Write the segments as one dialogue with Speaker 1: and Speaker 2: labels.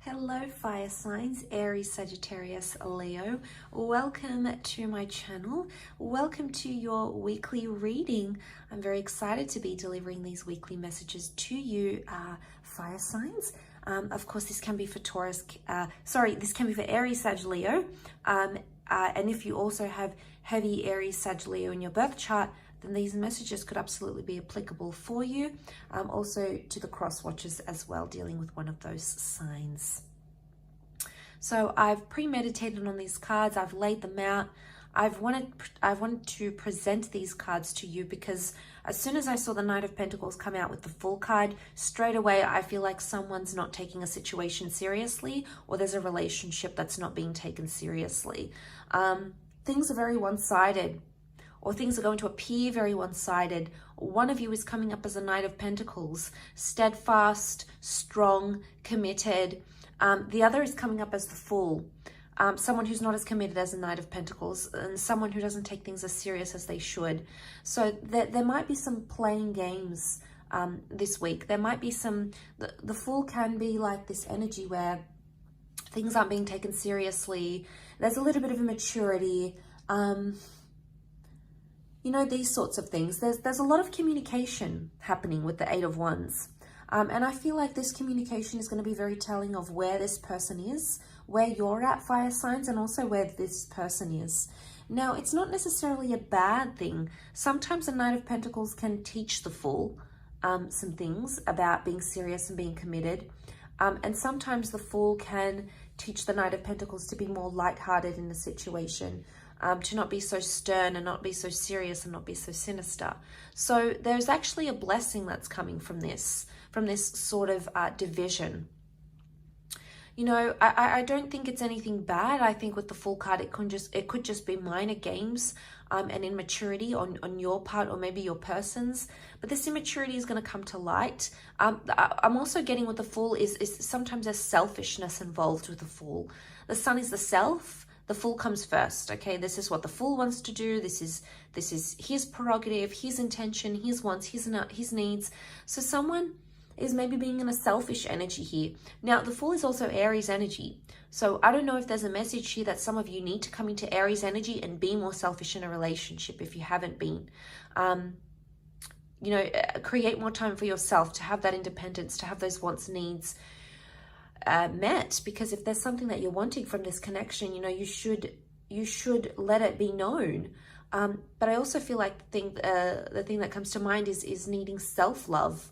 Speaker 1: Hello fire signs, Aries, Sagittarius, Leo. Welcome to my channel. Welcome to your weekly reading. I'm very excited to be delivering these weekly messages to you, fire signs. Of course, this can be for this can be for Aries, Sag, Leo. And if you also have heavy Aries, Sag, Leo in your birth chart, then these messages could absolutely be applicable for you. Also to the cross watchers as well, dealing with one of those signs. So I've premeditated on these cards. I've laid them out. I've wanted to present these cards to you because as soon as I saw the Knight of Pentacles come out with the Fool card, straight away I feel like someone's not taking a situation seriously, or there's a relationship that's not being taken seriously. Things are very one-sided, or things are going to appear very one-sided. One of you is coming up as a Knight of Pentacles, steadfast, strong, committed. The other is coming up as the Fool, someone who's not as committed as a Knight of Pentacles, and someone who doesn't take things as serious as they should. So there might be some playing games this week. There might be some, the Fool can be like this energy where things aren't being taken seriously. There's a little bit of immaturity. You know, these sorts of things. There's a lot of communication happening with the Eight of Wands. And I feel like this communication is going to be very telling of where this person is, where you're at, fire signs, and also where this person is. Now, it's not necessarily a bad thing. Sometimes the Knight of Pentacles can teach the Fool some things about being serious and being committed. And sometimes the Fool can teach the Knight of Pentacles to be more lighthearted in the situation. To not be so stern and not be so serious and not be so sinister. So there's actually a blessing that's coming from this sort of division. You know, I don't think it's anything bad. I think with the Fool card, it could just be minor games and immaturity on your part, or maybe your person's. But this immaturity is going to come to light. I'm also getting with the Fool is sometimes there's selfishness involved with the Fool. The Sun is the self. The Fool comes first, okay? This is what the Fool wants to do. This is his prerogative, his intention, his wants, his needs. So someone is maybe being in a selfish energy here. Now, the Fool is also Aries energy. So I don't know if there's a message here that some of you need to come into Aries energy and be more selfish in a relationship if you haven't been. You know, create more time for yourself, to have that independence, to have those wants, needs met, because if there's something that you're wanting from this connection, you know, you should let it be known. But I also feel like the thing that comes to mind is needing self-love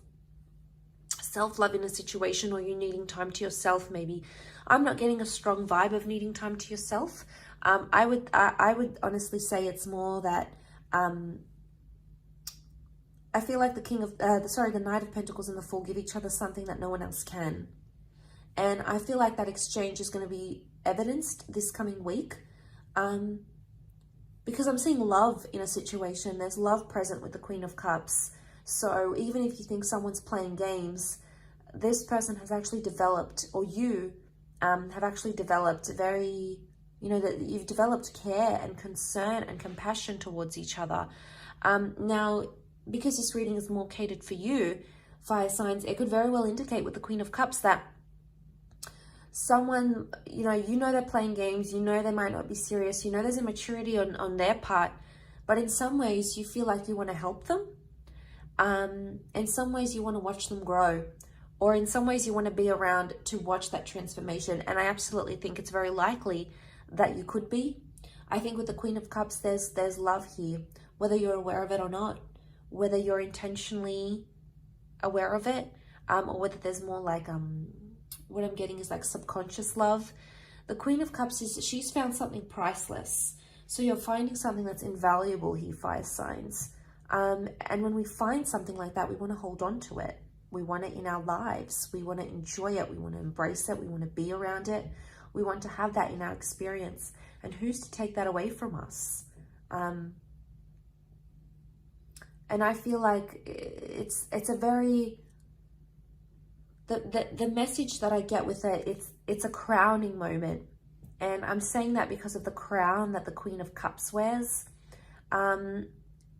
Speaker 1: in a situation, or you needing time to yourself. Maybe I'm not getting a strong vibe of needing time to yourself. I would honestly say it's more that I feel like the Knight of Pentacles and the Fool give each other something that no one else can. And I feel like that exchange is going to be evidenced this coming week, because I'm seeing love in a situation. There's love present with the Queen of Cups. So even if you think someone's playing games, this person has actually developed, or you have actually developed very, you know, that you've developed care and concern and compassion towards each other. Now, because this reading is more catered for you, fire signs, it could very well indicate with the Queen of Cups that someone, you know they're playing games, you know they might not be serious, you know there's immaturity on their part, but in some ways you feel like you want to help them. In some ways you want to watch them grow, or in some ways you want to be around to watch that transformation. And I absolutely think it's very likely that you could be. I think with the Queen of Cups, there's love here, whether you're aware of it or not, whether you're intentionally aware of it, or whether there's more like what I'm getting is like subconscious love. The Queen of Cups she's found something priceless. So you're finding something that's invaluable here, fire signs. And when we find something like that, we want to hold on to it. We want it in our lives. We want to enjoy it. We want to embrace it. We want to be around it. We want to have that in our experience. And who's to take that away from us? And I feel like it's a very... The message that I get with it, it's a crowning moment. And I'm saying that because of the crown that the Queen of Cups wears.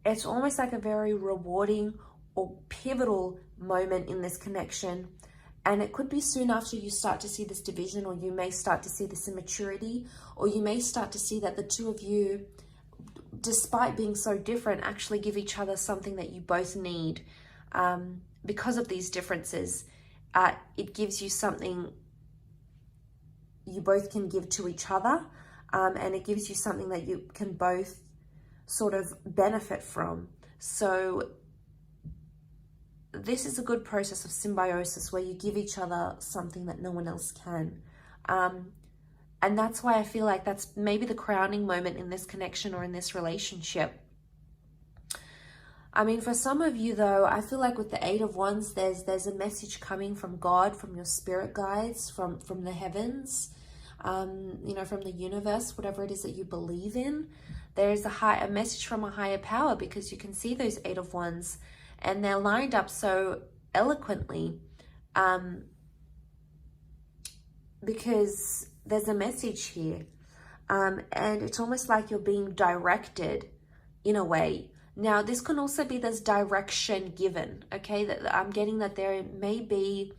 Speaker 1: It's almost like a very rewarding or pivotal moment in this connection. And it could be soon after you start to see this division, or you may start to see this immaturity, or you may start to see that the two of you, despite being so different, actually give each other something that you both need. Because of these differences, it gives you something you both can give to each other, and it gives you something that you can both sort of benefit from. So this is a good process of symbiosis where you give each other something that no one else can. And that's why I feel like that's maybe the crowning moment in this connection or in this relationship. I mean, for some of you though, I feel like with the Eight of Wands, there's a message coming from God, from your spirit guides, from the heavens, you know, from the universe, whatever it is that you believe in. There is a message from a higher power, because you can see those Eight of Wands and they're lined up so eloquently, because there's a message here, and it's almost like you're being directed in a way. Now, this can also be this direction given, okay? That I'm getting that there may be,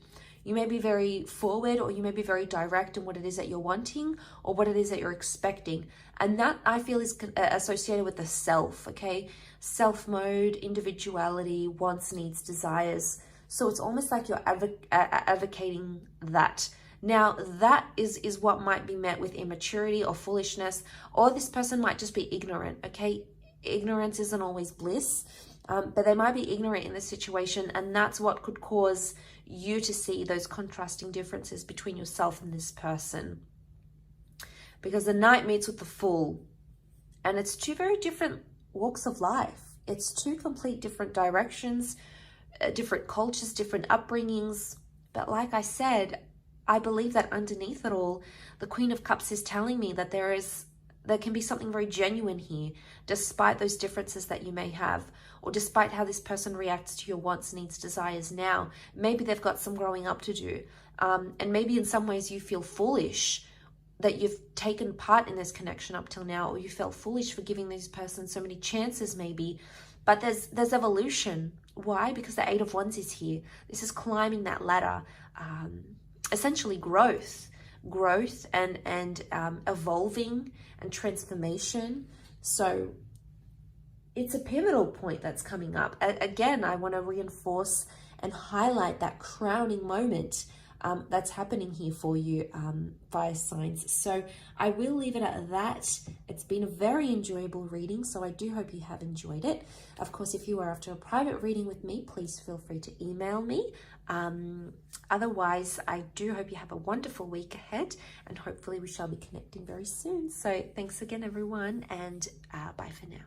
Speaker 1: you may be very forward, or you may be very direct in what it is that you're wanting, or what it is that you're expecting. And that, I feel, is associated with the self, okay? Self mode, individuality, wants, needs, desires. So it's almost like you're advocating that. Now, that is what might be met with immaturity or foolishness, or this person might just be ignorant, okay? Ignorance isn't always bliss, but they might be ignorant in this situation, and that's what could cause you to see those contrasting differences between yourself and this person. Because the Knight meets with the Fool, and it's two very different walks of life. It's two complete different directions, different cultures, different upbringings. But like I said, I believe that underneath it all, the Queen of Cups is telling me that there can be something very genuine here, despite those differences that you may have, or despite how this person reacts to your wants, needs, desires now. Maybe they've got some growing up to do. And maybe in some ways you feel foolish that you've taken part in this connection up till now, or you felt foolish for giving this person so many chances maybe. But there's evolution. Why? Because the Eight of Wands is here. This is climbing that ladder, essentially growth and evolving and transformation. So it's a pivotal point that's coming up. Again, I want to reinforce and highlight that crowning moment that's happening here for you, fire signs. So I will leave it at that. It's been a very enjoyable reading, so I do hope you have enjoyed it. Of course, if you are after a private reading with me, please feel free to email me. Otherwise, I do hope you have a wonderful week ahead, and hopefully we shall be connecting very soon. So thanks again, everyone, and bye for now.